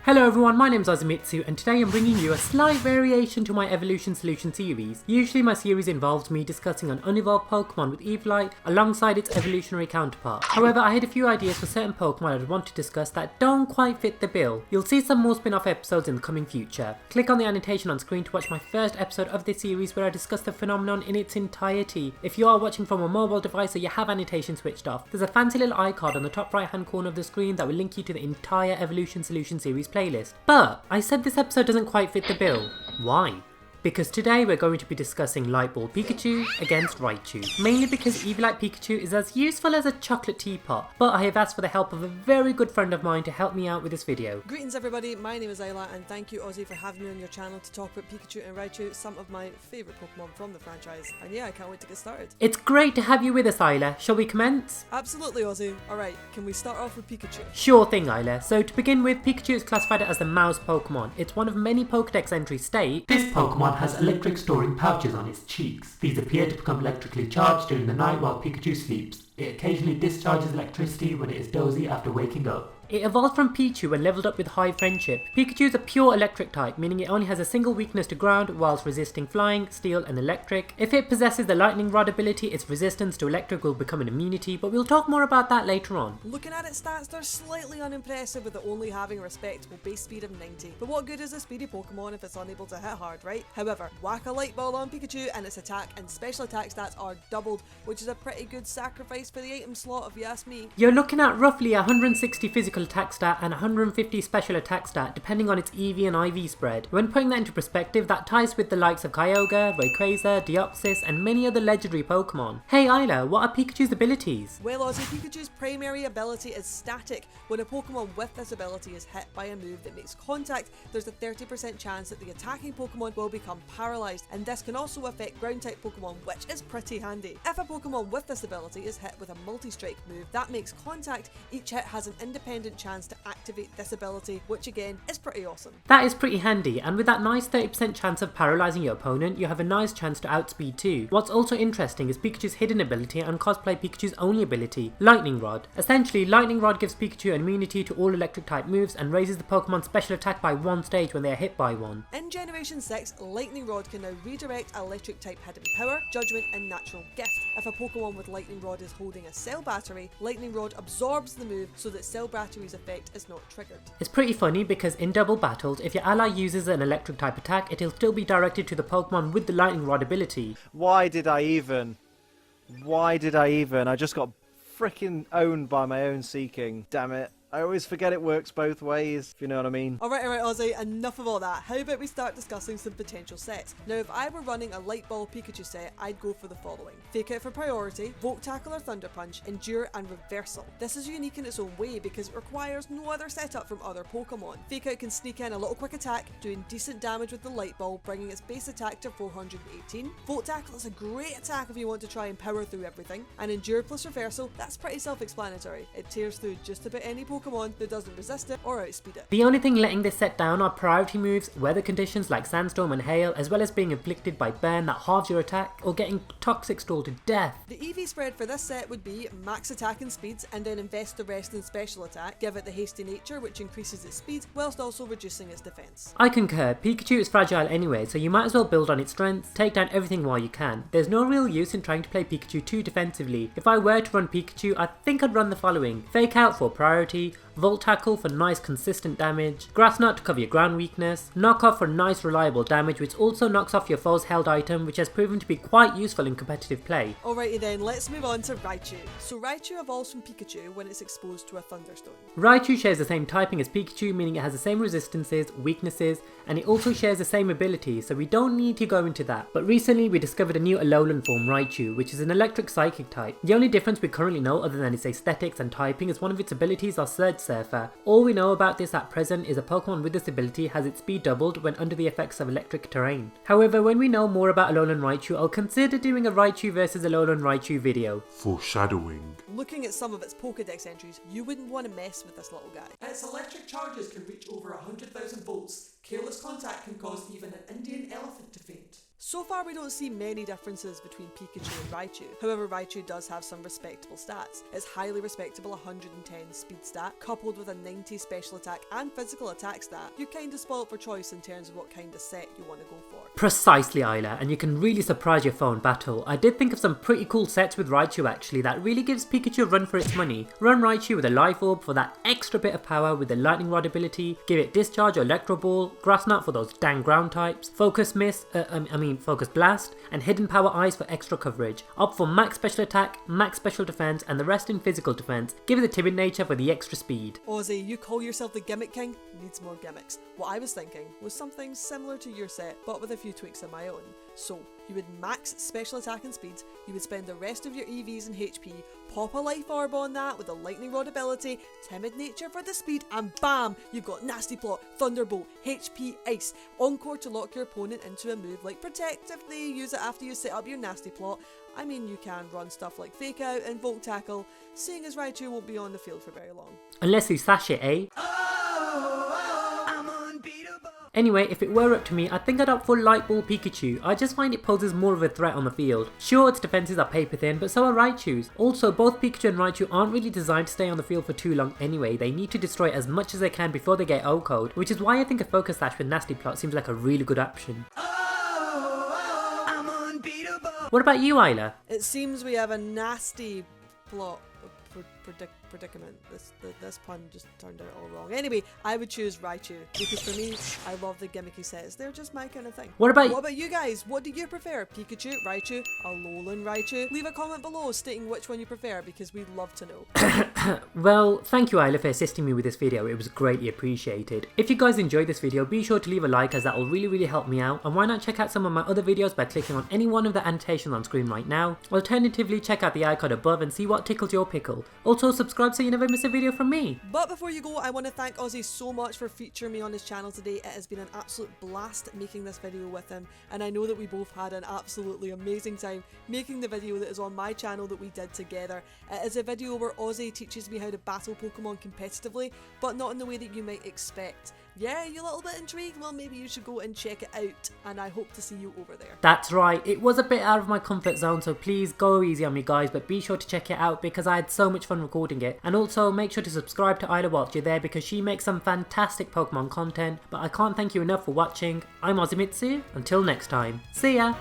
Hello everyone, my name is Ozzymitsu and today I'm bringing you a slight variation to my Evolution Solution series. Usually my series involves me discussing an unevolved Pokemon with Evolite alongside its evolutionary counterpart. However, I had a few ideas for certain Pokemon I'd want to discuss that don't quite fit the bill. You'll see some more spin-off episodes in the coming future. Click on the annotation on screen to watch my first episode of this series where I discuss the phenomenon in its entirety. If you are watching from a mobile device or you have annotation switched off, there's a fancy little icon on the top right hand corner of the screen that will link you to the entire Evolution Solution series playlist. But I said this episode doesn't quite fit the bill. Why? Because today we're going to be discussing Lightball Pikachu against Raichu. Mainly because Evolite Pikachu is as useful as a chocolate teapot, but I have asked for the help of a very good friend of mine to help me out with this video. Greetings everybody, my name is Isla and thank you Ozzy for having me on your channel to talk about Pikachu and Raichu, some of my favourite Pokemon from the franchise. And yeah, I can't wait to get started. It's great to have you with us, Isla. Shall we commence? Absolutely Ozzy. Alright, can we start off with Pikachu? Sure thing, Isla. So to begin with, Pikachu is classified as the mouse Pokemon. It's one of many Pokedex entries state this Pokemon has electric storing pouches on its cheeks. These appear to become electrically charged during the night while Pikachu sleeps. It occasionally discharges electricity when it is dozy after waking up. It evolved from Pichu when leveled up with High Friendship. Pikachu is a pure electric type, meaning it only has a single weakness to ground whilst resisting flying, steel and electric. If it possesses the lightning rod ability, its resistance to electric will become an immunity, but we'll talk more about that later on. Looking at its stats, they're slightly unimpressive with it only having a respectable base speed of 90. But what good is a speedy Pokemon if it's unable to hit hard, right? However, whack a light ball on Pikachu and its attack and special attack stats are doubled, which is a pretty good sacrifice for the item slot if you ask me. You're looking at roughly 160 physical attack stat and 150 special attack stat depending on its EV and IV spread. When putting that into perspective, that ties with the likes of Kyogre, Rayquaza, Deoxys and many other legendary Pokemon. Hey Isla, what are Pikachu's abilities? Well Ozzy, Pikachu's primary ability is static. When a Pokemon with this ability is hit by a move that makes contact, there's a 30% chance that the attacking Pokemon will become paralysed, and this can also affect ground type Pokemon, which is pretty handy. If a Pokemon with this ability is hit with a multi-strike move that makes contact, each hit has an independent chance to activate this ability, which again is pretty awesome. That is pretty handy, and with that nice 30% chance of paralysing your opponent, you have a nice chance to outspeed too. What's also interesting is Pikachu's hidden ability and cosplay Pikachu's only ability, Lightning Rod. Essentially, Lightning Rod gives Pikachu an immunity to all electric type moves and raises the Pokemon's special attack by one stage when they are hit by one. In Generation 6, Lightning Rod can now redirect electric type hidden power, judgment and natural gift. If a Pokemon with Lightning Rod is holding a cell battery, Lightning Rod absorbs the move so that cell battery's effect is not triggered. It's pretty funny because in double battles, if your ally uses an electric type attack, it'll still be directed to the Pokemon with the Lightning Rod ability. Why did I even? I just got freaking owned by my own seeking. Damn it. I always forget it works both ways, if you know what I mean. Alright Ozzy, enough of all that. How about we start discussing some potential sets? Now if I were running a Light Ball Pikachu set, I'd go for the following. Fake Out for priority, Volt Tackle or Thunder Punch, Endure and Reversal. This is unique in its own way because it requires no other setup from other Pokemon. Fake Out can sneak in a little quick attack, doing decent damage with the Light Ball, bringing its base attack to 418. Volt Tackle is a great attack if you want to try and power through everything. And Endure plus Reversal, that's pretty self-explanatory. It tears through just about any Pokemon that doesn't resist it or outspeed it. The only thing letting this set down are priority moves, weather conditions like sandstorm and hail, as well as being inflicted by burn that halves your attack, or getting toxic stalled to death. The EV spread for this set would be max attack and speed, and then invest the rest in special attack, give it the hasty nature which increases its speed whilst also reducing its defense. I concur, Pikachu is fragile anyway, so you might as well build on its strengths, take down everything while you can. There's no real use in trying to play Pikachu too defensively. If I were to run Pikachu, I think I'd run the following: Fake Out for priority, Volt Tackle for nice consistent damage, Grass Knot to cover your ground weakness, Knock Off for nice reliable damage which also knocks off your foe's held item, which has proven to be quite useful in competitive play. Alrighty then, let's move on to Raichu. So Raichu evolves from Pikachu when it's exposed to a Thunderstone. Raichu shares the same typing as Pikachu, meaning it has the same resistances, weaknesses, and it also shares the same abilities, so we don't need to go into that. But recently we discovered a new Alolan form, Raichu, which is an electric psychic type. The only difference we currently know other than its aesthetics and typing is one of its abilities are Surge Surfer. All we know about this at present is a Pokemon with this ability has its speed doubled when under the effects of electric terrain. However, when we know more about Alolan Raichu, I'll consider doing a Raichu versus Alolan Raichu video. Foreshadowing. Looking at some of its Pokedex entries, you wouldn't want to mess with this little guy. Its electric charges can reach over 100,000 volts. Careless contact can cause even an Indian elephant to faint. So far we don't see many differences between Pikachu and Raichu. However, Raichu does have some respectable stats. Its highly respectable 110 speed stat, coupled with a 90 special attack and physical attack stat, you're kinda spoilt for choice in terms of what kind of set you want to go for. Precisely, Isla, and you can really surprise your foe in battle. I did think of some pretty cool sets with Raichu actually that really gives Pikachu a run for its money. Run Raichu with a Life Orb for that extra bit of power with the Lightning Rod ability, give it Discharge or Electro Ball, Grass Knot for those dang ground types, Focus Blast, and Hidden Power Eyes for extra coverage. Opt for max special attack, max special defense, and the rest in physical defense. Give it the timid nature for the extra speed. Ozzy, you call yourself the Gimmick King? Needs more gimmicks. What I was thinking was something similar to your set, but with a few tweaks of my own. So, you would max special attack and speed, you would spend the rest of your EVs and HP, pop a Life Orb on that with a Lightning Rod ability, timid nature for the speed, and bam! You've got Nasty Plot, Thunderbolt, HP Ice, Encore to lock your opponent into a move like Protect if they use it after you set up your Nasty Plot. I mean, you can run stuff like Fake Out and Volt Tackle, seeing as Raichu won't be on the field for very long. Unless you sash it, eh? Anyway, if it were up to me, I think I'd opt for Light Ball Pikachu. I just find it poses more of a threat on the field. Sure, its defenses are paper thin, but so are Raichu's. Also, both Pikachu and Raichu aren't really designed to stay on the field for too long anyway. They need to destroy as much as they can before they get O-code, which is why I think a Focus Sash with Nasty Plot seems like a really good option. What about you, Isla? It seems we have a nasty plot predicament. This pun just turned out all wrong. Anyway, I would choose Raichu because for me, I love the gimmicky sets. They're just my kind of thing. What about you guys? What do you prefer? Pikachu, Raichu, Alolan Raichu? Leave a comment below stating which one you prefer because we'd love to know. Well, thank you Isla for assisting me with this video. It was greatly appreciated. If you guys enjoyed this video, be sure to leave a like as that will really help me out. And why not check out some of my other videos by clicking on any one of the annotations on screen right now. Alternatively, check out the icon above and see what tickled your pickle. Also, subscribe so you never miss a video from me. But before you go, I want to thank Ozzy so much for featuring me on his channel today. It has been an absolute blast making this video with him, and I know that we both had an absolutely amazing time making the video that is on my channel that we did together. It is a video where Ozzy teaches me how to battle Pokemon competitively, but not in the way that you might expect. Yeah, you're a little bit intrigued? Well, maybe you should go and check it out, and I hope to see you over there. That's right, it was a bit out of my comfort zone, so please go easy on me guys, but be sure to check it out because I had so much fun recording it. And also make sure to subscribe to Isla whilst you're there because she makes some fantastic Pokemon content. But I can't thank you enough for watching. I'm Ozzymitsu, until next time, see ya!